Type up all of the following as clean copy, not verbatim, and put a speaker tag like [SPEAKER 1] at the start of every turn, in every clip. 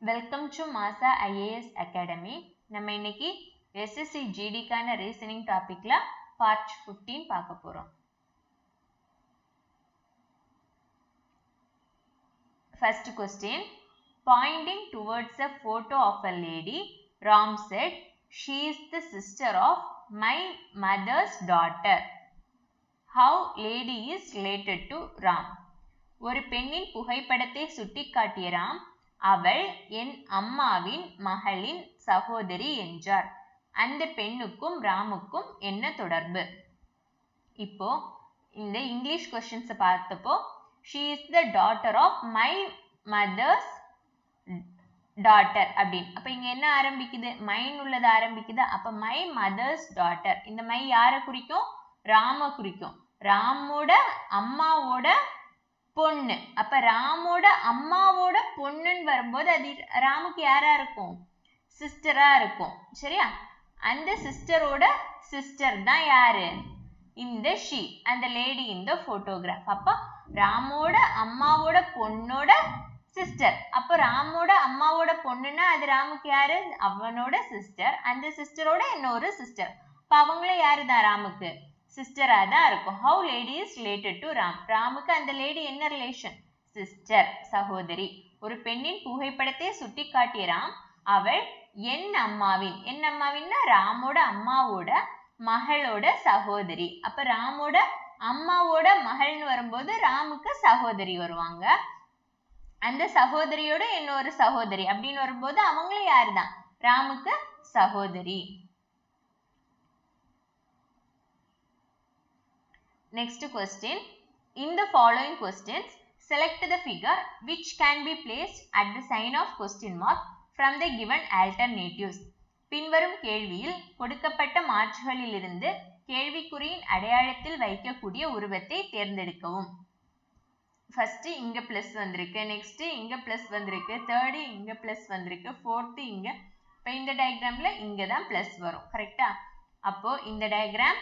[SPEAKER 1] Welcome to மாசா IAS academy. நம்ம இன்னைக்கு SSC GDக்கான ரீசனிங் டாபிக்ல பார்ட் 15 பார்க்க போறோம். First question. Pointing towards a photo of a lady, Ram said, "She is the sister of my mother's daughter." How lady is related to Ram? ஒரு பெண்ணின் புகைப்படத்தை சுட்டிக்காட்டிய ராம், அவள் என் அம்மாவின் மகளின் சகோதரி என்றார். அந்த பெண்ணுக்கும் ராமுக்கும் என்ன தொடர்பு? இப்போ இந்த இங்கிலீஷ் கொஸ்டின்ஸ் பார்த்தப்போ she is the daughter of my mother's daughter அப்படின்னு. அப்ப இங்க என்ன ஆரம்பிக்குது? மைன் உள்ளது ஆரம்பிக்குது. அப்ப my mother's daughter. இந்த மை யாரை குறிக்கும்? ராம குறிக்கும். ராமோட அம்மாவோட பொண்ணு. அப்ப ராமோட அம்மாவோட பொண்ணுன்னு வரும்போது அது ராமுக்கு யாரா இருக்கும்? சிஸ்டரா இருக்கும். சரியா? அந்த சிஸ்டரோட சிஸ்டர் தான் யாரு? இந்த ஷி, அந்த லேடி இந்த போட்டோகிராஃப். அப்ப ராமோட அம்மாவோட பொண்ணோட சிஸ்டர். அப்ப ராமோட அம்மாவோட பொண்ணுன்னா அது ராமுக்கு யாரு? அவனோட சிஸ்டர். அந்த சிஸ்டரோட இன்னொரு சிஸ்டர். அப்ப அவங்களே யாருதான் ராமுக்கு? சிஸ்டரா தான் இருக்கும். How lady is related to Ram? ராமுக்கு அந்த லேடி என்ன ரிலேஷன்? சிஸ்டர், சகோதரி. ஒரு பெண்ணின் புகைப்படத்தை சுட்டிக்காட்டிய ராம், அவள் என் அம்மாவின்னா ராமோட அம்மாவோட மகளோட சகோதரி. அப்ப ராமோட அம்மாவோட மகள்னு வரும்போது ராமுக்கு சகோதரி வருவாங்க. அந்த சகோதரியோட இன்னொரு சகோதரி அப்படின்னு வரும்போது அவங்களும் யாருதான்? ராமுக்கு சகோதரி. Next question. In the following questions, select the figure which can be placed at the sign of question mark from the given alternatives. பின்வரும் கேள்வியில் கொடுக்கப்பட்ட மாற்றுகளிலிருந்து கேள்விக்குறியின் அடையாளத்தில் வைக்கக்கூடிய உருவத்தை தேர்ந்தெடுக்கவும். ஃபர்ஸ்ட் இங்க பிளஸ் வந்திருக்கு, நெக்ஸ்ட் இங்க பிளஸ் வந்திருக்கு, தேர்டு இங்க பிளஸ் வந்திருக்கு, ஃபோர்த்து இங்க. இப்போ இந்த டயக்ராம்ல இங்க தான் பிளஸ் வரும். கரெக்டா? அப்போ இந்த டயக்ராம்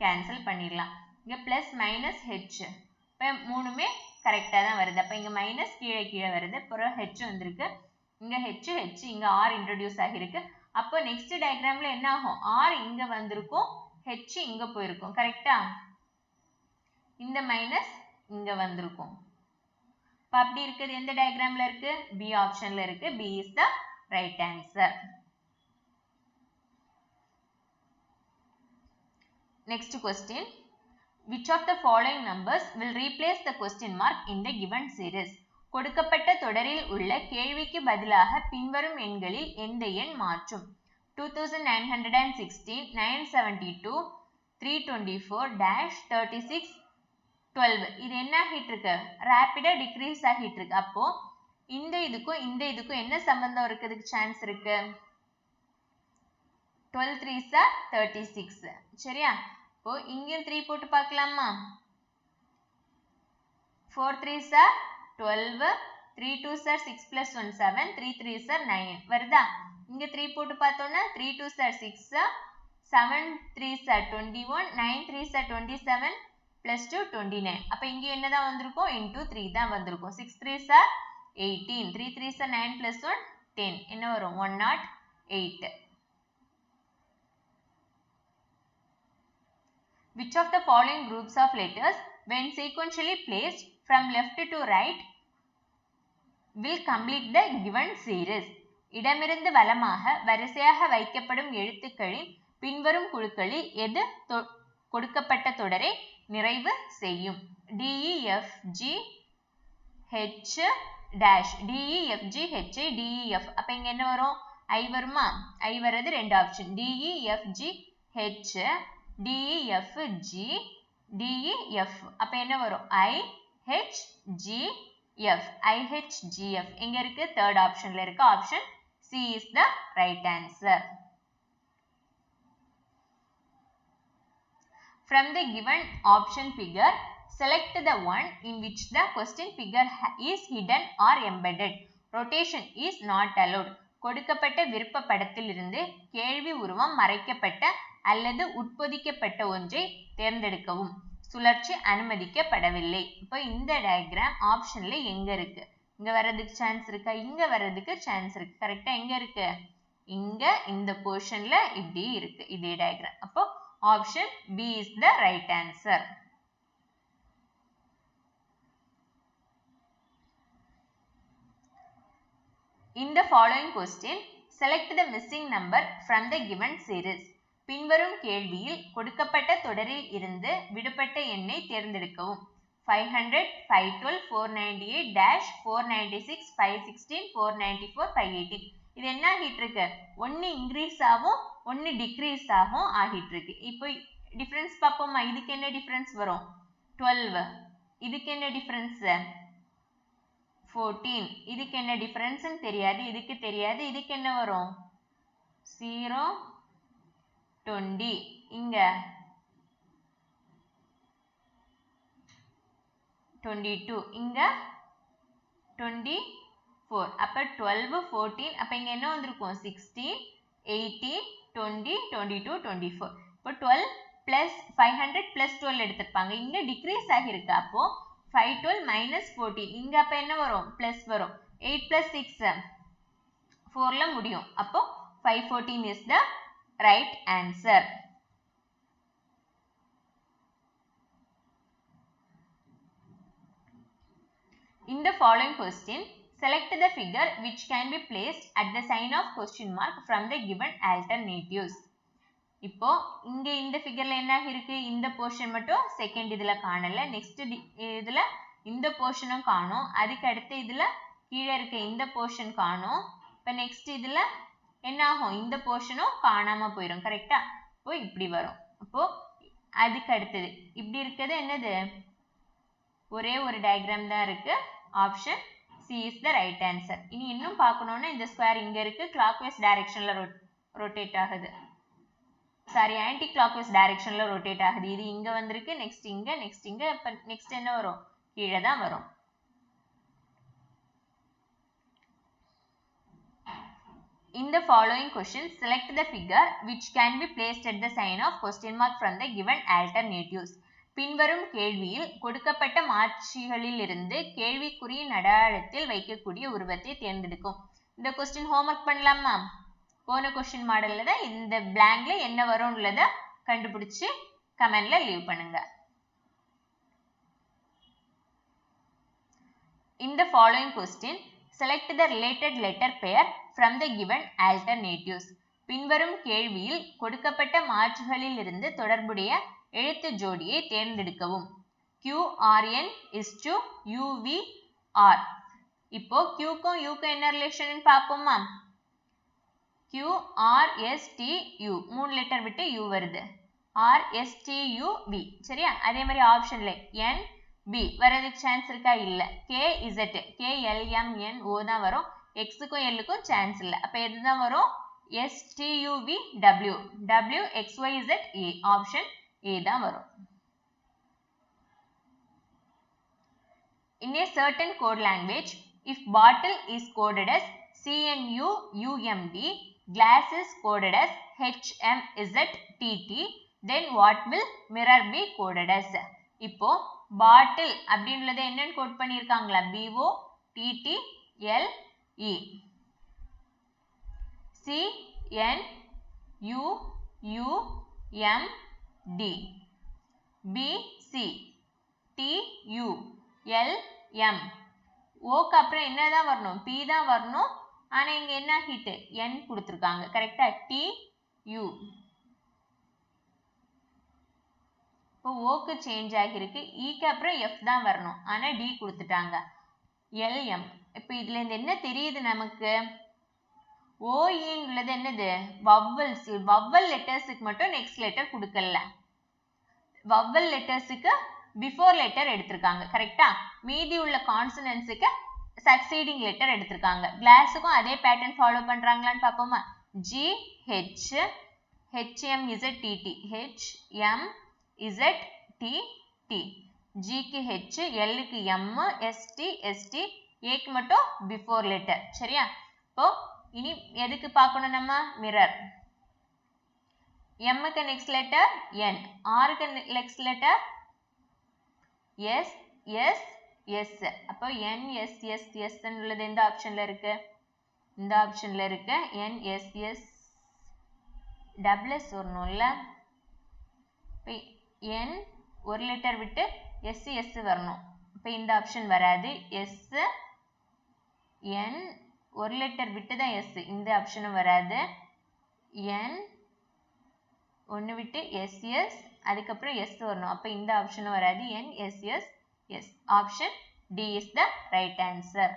[SPEAKER 1] கேன்சல் பண்ணிடலாம். இங்க பிளஸ் மைனஸ் ஹெச். இப்போ மூணுமே கரெக்டா தான் வருது. அப்ப இங்க மைனஸ் கீழே வருது. அப்புறம் ஹெச் வந்திருக்கு. இங்க ஹெச் இங்க ஆர் இன்ட்ரோடியூஸ் ஆகிருக்கு. அப்போ நெக்ஸ்ட் டயக்ராம்ல என்ன ஆகும்? ஆர் இங்க வந்திருக்கும், ஹெச் இங்க போயிருக்கும். கரெக்டா? இந்த மைனஸ் இங்க வந்திருக்கும். இப்ப அப்படி இருக்குது எந்த டயக்ராம்ல இருக்கு? பி ஆப்ஷன்ல இருக்கு. B is the right answer. Next question. Which of the following numbers will replace the question mark in the given series? கொடுக்கப்பட்ட தொடரில் உள்ள கேள்விக்கு பதிலாக பின்வரும் எண்களில் எந்த எண் மாற்றும்? 2916, 972, 324, -36, 12. இது என்ன ஆகிட்டு இருக்கு? ரேபிடா டிக்ரீஸ் ஆகிட்டு இருக்கு. அப்போ இந்த இதுக்கும் என்ன சம்பந்தம் இருக்கிறதுக்கு சான்ஸ் இருக்கு? 12 3s are 36. சரியா? இப்போ இங்கேயும் 3 போட்டு பார்க்கலாமா? 4 3s are 12, 3 2s are 6 plus 1 7, 3 3s are 9 வருதா? இங்க 3 போட்டு பார்த்தோம்னா 3 2s are 6, 7 3s are 21, 9 3s are 27 plus 2 29. அப்ப இங்க என்னதான் வந்திருக்கும்? into 3 தான் வந்திருக்கும். 6 3s are 18, 3 3s are 9 plus 1 10. என்ன வரும்? 108. Which of the following groups of letters, when sequentially placed from left to right, will complete the given series? இடமிருந்து வலமாக வரிசையாக வைக்கப்படும் எழுத்துக்களின் பின்வரும் குழுக்களில் எது கொடுக்கப்பட்ட தொடரை நிறைவு செய்யும்? D E F G H dash. D E F G H I D E F. அப்ப இங்க என்ன வரும்? I வருமா? I வரது ரெண்டு option. D E F G H D E F G D E F. அப்ப என்ன வரும்? I H G F. I H G F. எங்க இருக்கு? தேர்ட் ஆப்ஷன்ல இருக்கு. Option C is the right answer. From the given option figure, select the one in which the question figure is hidden or embedded. Rotation is not allowed. கொடுக்கப்பட்ட விருப்ப படத்திலிருந்து கேள்வி உருவம் மறைக்கப்பட்ட அல்லது உட்பொதிக்கப்பட்ட ஒன்றை தேர்ந்தெடுக்கவும். சுழற்சி அனுமதிக்கப்படவில்லை. இப்போ இந்த டயக்ராம் ஆப்ஷன்ல எங்க இருக்கு? இங்க வரதுக்கு சான்ஸ் இருக்கா? இங்க வரதுக்கு சான்ஸ் இருக்கு. கரெக்டா எங்க இருக்கு? இங்க இந்த போர்ஷன்ல இப்படி இருக்கு இதே டயக்ராம். அப்போ option B is the right answer. In the following question, select the missing number from the given series. பின்வரும் கேள்வியில் கொடுக்கப்பட்ட தொடரில் இருந்து விடுபட்ட எண்ணை தேர்ந்தெடுக்கவும். 500, 512, 498, dash, 496, 516, 494, 518. இது என்ன ஆகிட்டு இருக்கு? ஒன்னு இன்க்ரீஸ் ஆகும், ஒன்னு டிக்ரீஸ் ஆகும் ஆகிட்டு இருக்கு. இப்போ டிஃபரன்ஸ் பார்ப்போமா? இதுக்கு என்ன டிஃபரன்ஸ் வரும்? 12. இதுக்கு என்ன டிஃபரன்ஸ்? 14. இதுக்கு என்ன டிஃபரன்ஸ் தெரியாது, இதுக்கு தெரியாது. இதுக்கு என்ன வரும்? 0, 20. இங்க 22. இங்க 24. அப்ப 12, 14. அப்ப இங்க என்ன வந்திருக்கும்? 16, 18, 20, 22, 24. இப்போ 12 plus 500 plus 12 எடுத்திருப்பாங்க. இங்க டிக்ரீஸ் ஆகிருக்கு. அப்போ 512 minus 14. இங்க அப்ப என்ன வரும்? பிளஸ் வரும். 8 plus 6 4ல முடியும். அப்போ 514 is the right answer. In the following question, select the figure which can be placed at the sign of question mark from the given alternatives. இப்போ இங்க இந்த ஃபிகர்ல என்ன இருக்கு? இந்த போர்ஷன் மட்டும் செகண்ட் இதுல காணல. நெக்ஸ்ட் இதுல இந்த போர்ஷனும் காணோம். அதுக்கு அடுத்து இதுல கீழே இருக்க இந்த போர்ஷன் காணோம். இப்ப நெக்ஸ்ட் இதுல என்ன ஆகும்? இந்த போர்ஷனும் காணாம போயிடும். கரெக்டா? இப்போ இப்படி வரும். அப்போ அதுக்கு அடுத்தது இப்படி இருக்கிறது என்னது? ஒரே ஒரு டயக்ராம் தான் இருக்கு. Option C is the right answer. இனி இன்னும் பார்க்கணும்னா இந்த ஸ்கொயர் இங்க இருக்கு, கிளாக்வைஸ் டைரக்ஷன்ல ரொட்டேட் ஆகுது. சாரி, ஆன்டி கிளாக்வைஸ் டைரக்ஷன்ல ரொட்டேட் ஆகுது. இது இங்க வந்திருக்கு, நெக்ஸ்ட் இங்க, நெக்ஸ்ட் இங்க. இப்ப நெக்ஸ்ட் என்ன வரும்? கீழே தான் வரும். In the following question, select the figure which can be placed at the sign of question mark from the given alternatives. பின்வரும் கேள்வியில் கொடுக்கப்பட்ட மாற்றிகளில் இருந்து கேள்விக்குறியின் அடையாளத்தில் வைக்கக்கூடிய உருவத்தை தேர்ந்தெடுக்கும். இந்த கொஸ்டின் ஹோம்வொர்க் பண்ணலாமா? போன கொஸ்டின் மாடல்ல தான் இந்த பிளாங்க்ல என்ன வரும்ன்றத கண்டுபிடிச்சு கமெண்ட்ல லீவ் பண்ணுங்க. In the following question, select the related letter pair from the given alternatives. பின்வரும் கேள்வியில் கொடுக்கப்பட்ட மாற்றுகளில் இருந்து தொடர்புடைய எழுத்து ஜோடியை தேர்ந்தெடுக்கவும். QRN is to UVR. இப்போ Qக்கும் Uக்கும் என்ன ரிலேஷன் பார்ப்போமா? QRSTU, 3 லெட்டர் விட்டு U வருது. RSTUV. சரியா? அதே மாதிரி ஆப்ஷன்ல NB வரதுக்கு சான்ஸ் இருக்கா? இல்ல. KZ, KLMNO தான் வரும். Xக்கும் Lக்கும் சான்ஸ் இல்ல. அப்ப எதுதான் வரும்? STUVW, WXYZ A. Option A தான் வரும். In a certain code language, if bottle is coded as CNUUMD, glass is coded as HMZTT, then what will mirror be coded as? இப்போ bottle அப்படின்றத என்னன்னு கோட் பண்ணியிருக்காங்களா? BOTTLE. CNUUMD, BCTULM. ஓக்கு அப்புறம் என்னதான் வரணும்? P தான் வரணும். ஆனா இங்க என்ன ஹிட்? N கொடுத்திருக்காங்க. கரெக்டா? TU. இப்போ ஓக்கு சேஞ்ச் ஆகிருக்கு. ஈக்கு அப்புறம் F தான் வரணும். ஆனா D கொடுத்துட்டாங்க. LM. இப்போ இதுல இருந்து என்ன தெரியுது நமக்கு? OE உள்ளது என்னது? வவ்வல்ஸ். வவ்வல் லெட்டர்ஸுக்கு மட்டும் நெக்ஸ்ட் லெட்டர் கொடுக்கல. வவ்வல் லெட்டர்ஸுக்கு பிஃபோர் லெட்டர் எடுத்திருக்காங்க. கரெக்டா? மீதி உள்ள கான்சனன்ட்ஸுக்கு சக்சீடிங் லெட்டர் எடுத்திருக்காங்க. கிளாஸுக்கும் அதே பேட்டர்ன் ஃபாலோ பண்றாங்களான்னு பார்ப்போமா? GH, HMZTT, HMZTT. Gக்கு H, Lக்கு M, ST, ST, Aக்கு மட்டும் பிஃபோர் லெட்டர். சரியா? இப்போ இனி எதுக்கு பார்க்கணும் நம்ம? மிரர். Mக்கு நெக்ஸ்ட் லெட்டர் N, Rக்கு next letter S, S, S. அப்போ NSSS உள்ளது எந்த ஆப்ஷன்ல இருக்கு? இந்த ஆப்ஷன்ல இருக்கு. NSS டபுள் எஸ் வரணும்ல. இப்போ N ஒரு லெட்டர் விட்டு S வரணும். இப்போ இந்த ஆப்ஷன் வராது. S N ஒரு லெட்டர் விட்டு தான் S, இந்த ஆப்ஷனும் வராது. N ஒன்று விட்டு SS அதுக்கப்புறம் S வரணும். அப்போ இந்த ஆப்ஷனும் வராது. NSS S. Option D is the right answer.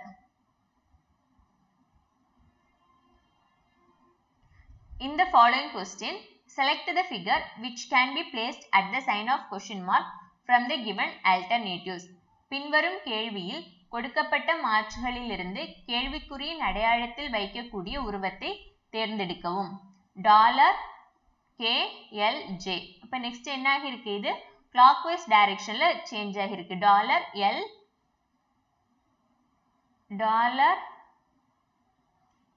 [SPEAKER 1] In the following question, select the figure which can be placed at the sign of question mark from the given alternatives. பின்வரும் கேள்வியில் கொடுக்கப்பட்ட மாற்றுகளிலிருந்து கேள்விக்குறியின் அடையாளத்தில் வைக்கக்கூடிய உருவத்தை தேர்ந்தெடுக்கவும். $KLJ. அப்ப நெக்ஸ்ட் என்ன ஆகிருக்கு? இது clockwise directionல சேஞ்ச் ஆகிருக்கு. $L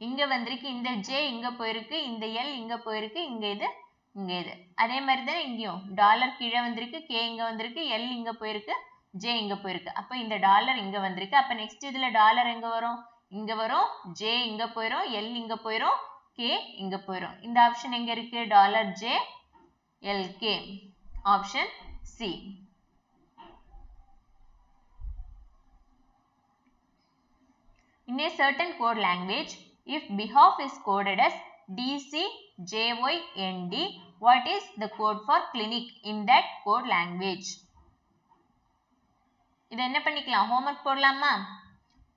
[SPEAKER 1] இங்க வந்திருக்கு, இந்த J இங்க போயிருக்கு, இந்த L இங்க போயிருக்கு, இங்க இது. அதே மாதிரி தான் இங்கேயும் டாலர் கீழே வந்திருக்கு, K இங்க வந்திருக்கு, L இங்க போயிருக்கு, J இங்க போயிருக்கு. அப்ப இந்த டாலர் இங்க வந்திருக்கு. அப்ப நெக்ஸ்ட் இதுல டாலர் எங்க வரும்? இங்க வரும். J இங்க போயிரும், L இங்க போயிரும், K இங்க போயிரும். இந்த ஆப்ஷன் எங்க இருக்கு? $JLK. Option C. In a certain code language, if behalf is coded as DCJYND, what is the code for clinic in that code language? இதை என்ன பண்ணிக்கலாம்? ஹோம்வொர்க் போடலாமா?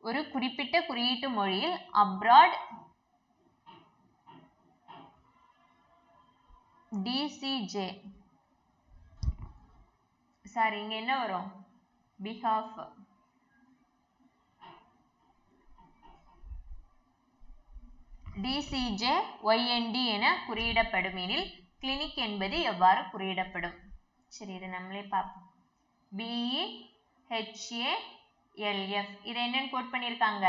[SPEAKER 1] ஒரு குறிப்பிட்ட குறியீட்டு மொழியில் abroad DCJ, சாரி இங்க என்ன வரும்? behalf DCJYND என குறியிடப்படும் எனில் கிளினிக் என்பது எவ்வாறு குறியிடப்படும்? சரி, இதை நம்மளே பார்ப்போம். BEHALF. இதை என்னன்னு கோட் பண்ணியிருக்காங்க?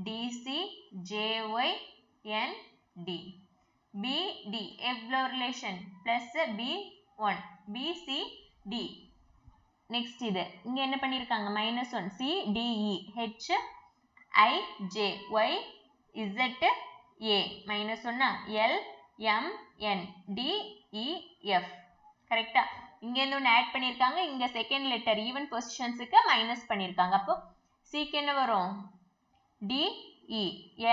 [SPEAKER 1] DCJYND. BD எவ்வளோ relation? Plus B1 BCD. Next இது இங்க என்ன பண்ணியிருக்காங்க? -1 CDE HIJY ZA -1 LMN DEF. கரெக்டா? இங்க இருந்து ஒன்று ஆட் பண்ணியிருக்காங்க, இங்க செகண்ட் லெட்டர் ஈவன் பொசிஷன்ஸுக்கு மைனஸ் பண்ணியிருக்காங்க. அப்போ சிக்கு என்ன வரும்? DE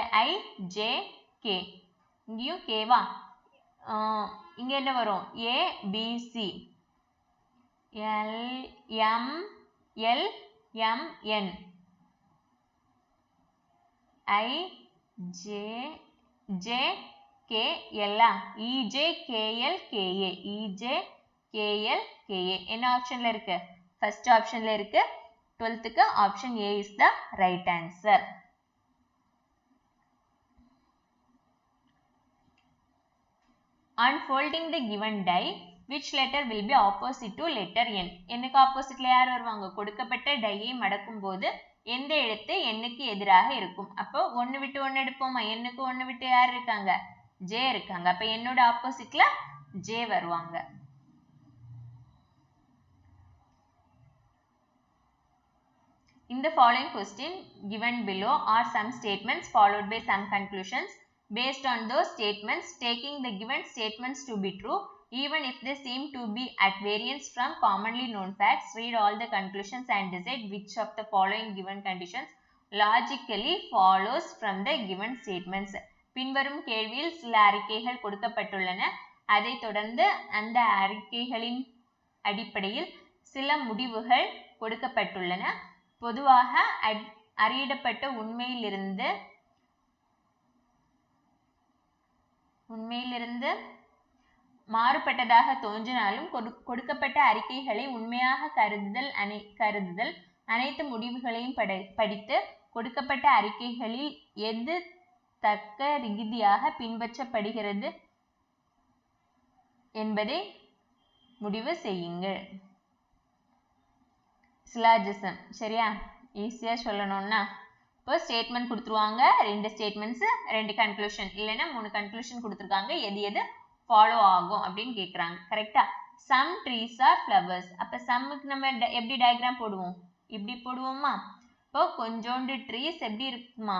[SPEAKER 1] AIJK. இங்கேயும் கேவா. இங்க என்ன வரும்? ABC LMN IJKL EJKLKA. என்ன ஆப்ஷன்ல இருக்கு? ஃபர்ஸ்ட் ஆப்ஷன்ல இருக்கு. 12க்கு option A is the right answer. On folding the given die, which letter will be opposite to letter N? N-க்கு ஆப்போசிட்ல யார் வருவாங்க? கொடுக்கப்பட்ட டையை மடக்கும் போது எந்த எழுத்து N-க்கு எதிராக இருக்கும்? அப்போ 1 விட்டு 1 எடுப்போமா? N-க்கு 1 விட்டு யார் இருக்காங்க? J இருக்காங்க. அப்ப என்னோட ஆப்போசிட்ல J வருவாங்க. In the following question given below are some statements followed by some conclusions. Based on those statements, taking the given statements to be true, even if they seem to be at variance from commonly known facts, read all the conclusions and decide which of the following given conditions logically follows from the given statements. பின்வரும் கேள்வியில் சில அறிக்கைகள் கொடுக்கப்பட்டுள்ளன. அதைத் தொடர்ந்து அந்த அறிக்கைகளின் அடிப்படையில் சில முடிவுகள் கொடுக்கப்பட்டுள்ளன. பொதுவாக அறியிடப்பட்ட உண்மையிலிருந்து மாறுபட்டதாக தோன்றினாலும் கொடுக்கப்பட்ட அறிக்கைகளை உண்மையாக கருதுதல் அனைத்து முடிவுகளையும் படித்து கொடுக்கப்பட்ட அறிக்கைகளில் எது தக்க ரீதியாக பின்பற்றப்படுகிறது என்பதை முடிவு செய்யுங்கள். சிலாஜிசம் சரியா? ஈஸியா சொல்லணும்னா இப்போ ஸ்டேட்மெண்ட் கொடுத்துருவாங்க, 2 ஸ்டேட்மெண்ட்ஸ் 2 கன்க்ளூஷன், இல்லைன்னா 3 கன்க்ளூஷன் கொடுத்துருக்காங்க, எது ஃபாலோ ஆகும் அப்படின்னு கேட்குறாங்க. கரெக்டா? Some trees are flowers. அப்போ சம்முக்கு நம்ம எப்படி டயக்ராம் போடுவோம்? இப்படி போடுவோமா? இப்போ கொஞ்சோண்டு ட்ரீஸ் எப்படி இருக்குமா?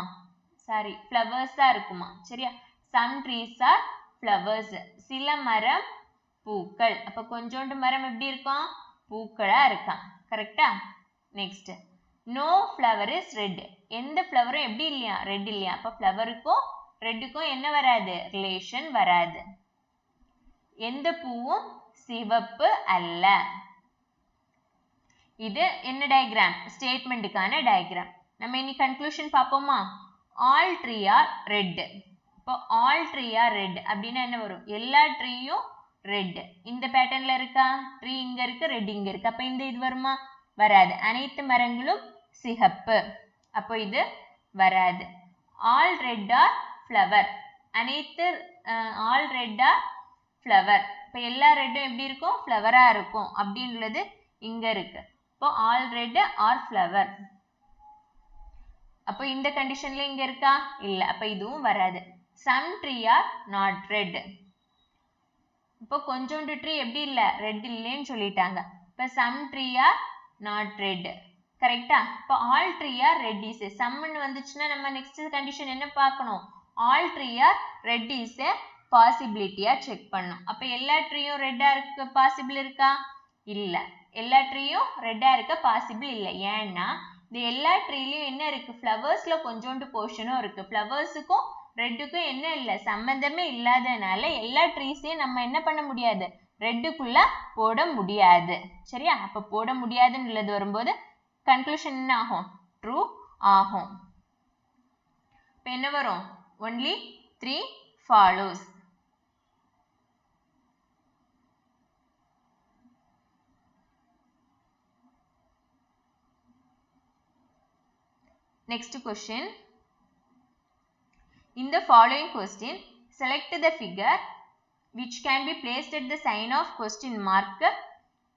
[SPEAKER 1] சாரி, ஃப்ளவர்ஸா இருக்குமா? சரியா? some trees are flowers. சில மரம் பூக்கள். அப்ப கொஞ்சோண்டு மரம் எப்படி இருக்கும்? பூக்களா இருக்கான். கரெக்டா? Next, no flower is red. எந்த ஃப்ளவரும் எப்படி இல்லையா? ரெட் இல்லையா? அப்ப ஃப்ளவருக்கும் ரெட்டுக்கும் என்ன வராது? ரிலேஷன் வராது. எந்த பூவும் சிவப்பு அல்ல. இது என்ன டயக்ராம்? ஸ்டேட்மெண்ட்டுக்கான டயக்ராம். நம்ம இனி கன்க்ளூஷன் பார்ப்போமா? All tree R red. இப்போ ஆல் ட்ரீ ஆர் ரெட் அப்படின்னா என்ன வரும்? எல்லா ட்ரீயும் ரெட். இந்த பேட்டர்ன்ல இருக்கா? ட்ரீ இங்க இருக்கு, ரெட் இங்க இருக்கு. அப்ப இந்த இது வருமா? வராது. அனைத்து மரங்களும் சிகப்பு. அப்போ இது வராது. All red are flower. அனைத்து ஆல் ரெட் ஆர் ஃப்ளவர். இப்போ எல்லா ரெட்டும் எப்படி இருக்கும்? ஃப்ளவரா இருக்கும் அப்படின்றது இங்க இருக்கு. இப்போ ஆல் ரெட் ஆர் ஃப்ளவர். அப்போ இந்த கண்டிஷன்ல இங்க இருக்கா? இல்ல. அப்ப இதுவும் வராது. some tree are not red. இப்போ கொஞ்சோண்டு ட்ரீ எப்படி இல்ல? ரெட் இல்லைன்னு சொல்லிட்டாங்க. இப்போ some tree are not red. கரெக்டா? இப்போ all tree are red is a some ன்னு வந்துச்சுன்னா நம்ம நெக்ஸ்ட் கண்டிஷன் என்ன பார்க்கணும்? all tree are red is a பாசிபிலிட்டியா செக் பண்ணணும். அப்ப எல்லா ட்ரீயும் ரெட்டா இருக்க பாசிபிள் இருக்கா? இல்ல. எல்லா ட்ரீயும் ரெட்டா இருக்க பாசிபிள் இல்ல. ஏன்னா இந்த எல்லா ட்ரீலயும் என்ன இருக்கு? ஃப்ளவர்ஸ்ல கொஞ்சோண்டு போர்ஷனும் இருக்கு. ஃப்ளவர்ஸுக்கும் ரெட்டுக்கும் என்ன இல்ல? சம்பந்தமே இல்லாதனால எல்லா ட்ரீஸையும் நம்ம என்ன பண்ண முடியாது? ரெட்டுக்குள்ள போட முடியாது. சரியா? அப்ப போட முடியாதுன்னு உள்ளது வரும்போது கன்க்ளூஷன் என்ன ஆகும்? ட்ரூ ஆகும். இப்ப என்ன வரும்? only 3 follows. Next question. In the following question, select the figure which can be placed at the sign of question mark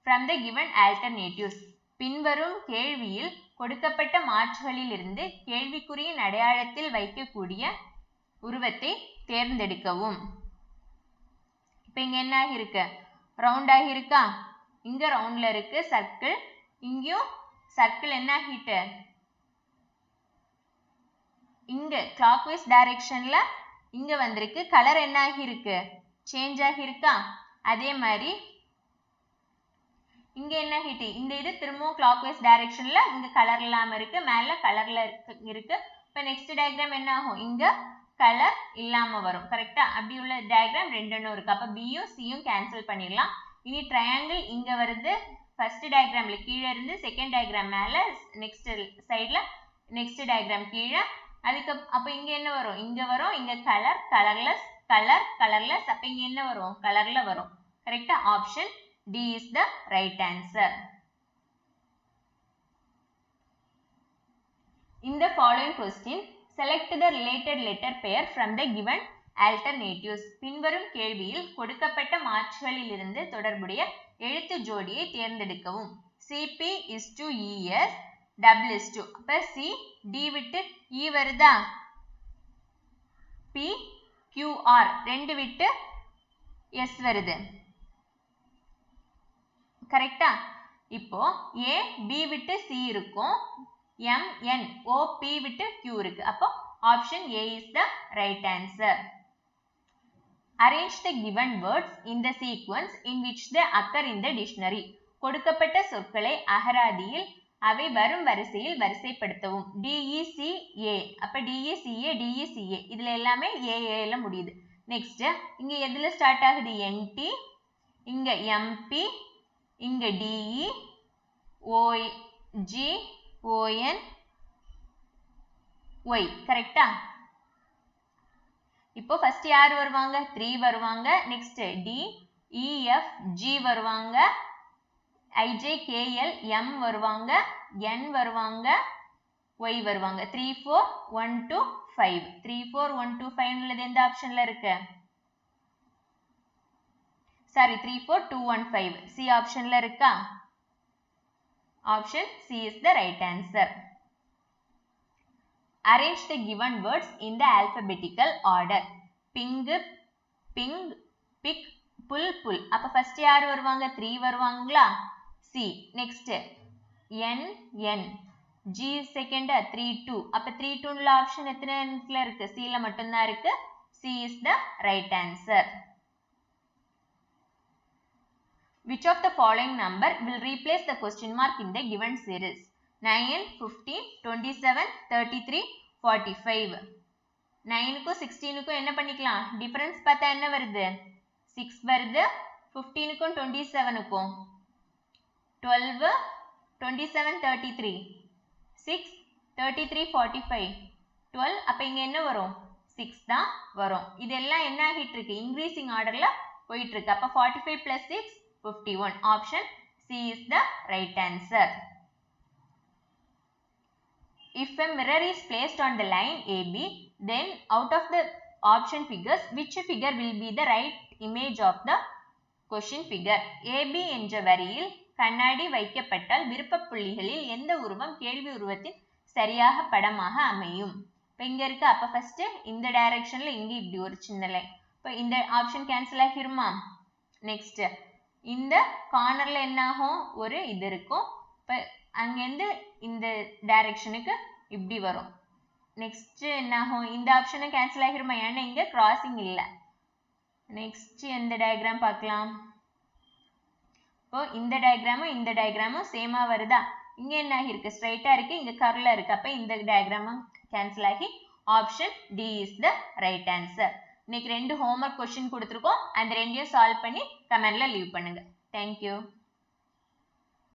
[SPEAKER 1] from the given alternatives. பின்வரும் கேள்வியில் கொடுக்கப்பட்ட மாற்றுகளிலிருந்து கேள்விக்குறியின் அடையாளத்தில் வைக்கக்கூடிய உருவத்தை தேர்ந்தெடுக்கவும். இப்போ இங்க என்ன ஆகிருக்கு? ரவுண்ட் ஆகிருக்கா? இங்க ரவுண்ட்ல இருக்கு சர்க்கிள். இங்கேயும் சர்க்கிள் என்ன ஆகிட்டு? இங்க clockwise directionல இங்க வந்திருக்கு. கலர் என்ன ஆகிருக்கு? சேஞ்ச் ஆகிருக்கா? அதே மாதிரி இங்க என்ன ஆகிட்டு? இந்த இது திரும்பவும் clockwise directionல இங்க கலர் இல்லாம இருக்கு, மேல கலர்ல இருக்கு. இப்ப நெக்ஸ்ட் டயக்ராம் என்ன ஆகும்? இங்க கலர் இல்லாம வரும். கரெக்டா? அப்படி உள்ள டயக்ராம் ரெண்டும் இருக்கு. அப்ப பியும் சியும் கேன்சல் பண்ணிடலாம். இனி ட்ரையாங்கிள் இங்க வருது. ஃபர்ஸ்ட் டயக்ராம்ல கீழே இருந்து செகண்ட் டயக்ராம் மேல, நெக்ஸ்ட் சைட்ல நெக்ஸ்ட் டயக்ராம் கீழே. அதுக்கு அப்ப இங்க என்ன வரும்? இங்க வரும். இங்க கலர், கலர்லெஸ், கலர், கலர்லெஸ். அப்ப இங்க என்ன வரும்? கலர்ல வரும். கரெக்டா? Option D is the right answer. In the following question, select the related letter pair from the given alternatives. பின்வரும் கேள்வியில் கொடுக்கப்பட்ட மாற்றுகளிலிருந்து தொடர்புடைய எழுத்து ஜோடியை தேர்ந்தெடுக்கவும். CP is to ES, double is to. அப்ப C, D விட்டு E வருதா? P, Q, R ரெண்டு விட்டு S வருது. கரெக்டா? இப்போ A, B விட்டு C இருக்கும். M, N, O, P விட்டு Q இருக்கு. அப்போ option A is the right answer. Arrange the given words in the sequence in which they occur in the dictionary. கொடுக்கப்பட்ட சொற்களை அகராதியில் அவை வரும் வரிசையில் வரிசைப்படுத்தவும். DECA. அப்ப DECA, DECA இதுல எல்லாமே AA ல முடியுது. நெக்ஸ்ட் இங்க எதுல ஸ்டார்ட் ஆகுது? NT, இங்க MP, இங்க DE, OG, ON, Y. கரெக்டா? இப்போ ஃபர்ஸ்ட் யார் வருவாங்க? 3 வருவாங்க. Next D, E, F, G வருவாங்க. IJ, KL, M வருவாங்க. N வருவாங்க. Y வருவாங்க. 3, 4, 1, 2, 5. 3, 4, 1, 2, 5 உள்ளது எந்த ஆப்ஷன்ல இருக்கு? சாரி, 3, 4, 2, 1, 5. C ஆப்ஷன்ல இருக்கா? Option C is the right answer. Arrange the given words in the alphabetical order. Ping, ping, pick, pull, pull. அப்ப ஃபர்ஸ்ட் யார் வருவாங்க? 3 வருவாங்களா? C. Next n n g second 3 2 அப்ப 3 2 உள்ள ஆப்ஷன் எத்தனை இடத்துல இருக்கு c ல மட்டும் தான் இருக்கு c is the right answer. Which of the following number will replace the question mark in the given series? 9 15 27 33 45. 9க்கும் 16க்கும் என்ன பண்ணிக்கலாம் டிஃபரன்ஸ் பார்த்தா என்ன வருது 6 வருது 15க்கும் 27க்கும் 12 27 33 6 33 45 12 அப்ப இங்க என்ன வரும் 6 தான் வரும் இதெல்லாம் என்ன ஆகிட்டு இருக்கு இன்க்ரீசிங் ஆர்டர்ல போயிட்டு இருக்கு அப்ப 45 plus 6 51 option C is the right answer. If a mirror is placed on the line AB, then out of the option figures, which figure will be the right image of the question figure? AB என்ற வரியில் கண்ணாடி வைக்கப்பட்டால் விருப்ப புள்ளிகளில் எந்த உருவம் கேள்வி உருவத்தின் சரியாக படமாக அமையும் இப்போ இங்க இருக்கு அப்ப ஃபர்ஸ்ட் இந்த டைரக்ஷன்ல இங்க இப்படி ஒரு சின்ன லைன் இப்போ இந்த ஆப்ஷன் கேன்சல் ஆகிருமா நெக்ஸ்ட் இந்த கார்னர்ல என்ன ஆகும் ஒரு இது இருக்கும் இப்போ அங்கிருந்து இந்த டைரக்ஷனுக்கு இப்படி வரும் நெக்ஸ்ட் என்ன ஆகும் இந்த ஆப்ஷனை கேன்சல் ஆகிருமா ஏன்னா இங்க கிராசிங் இல்ல நெக்ஸ்ட் எந்த டயக்ராம் பார்க்கலாம் இப்போ இந்த டயக்ராமும் சேமா வருதா இங்க என்ன ஆகிருக்கு ஸ்ட்ரைட்டா இருக்கு இங்க கர்வ்ல இருக்கு அப்ப இந்த டயக்ராமும் கேன்சல் ஆகி option D is the right answer இன்னைக்கு 2 ஹோம்வொர்க் क्वेश्चन கொடுத்திருக்கோம் அந்த ரெண்டையும் சால்வ் பண்ணி கமெண்ட்ல லீவ் பண்ணுங்க Thank you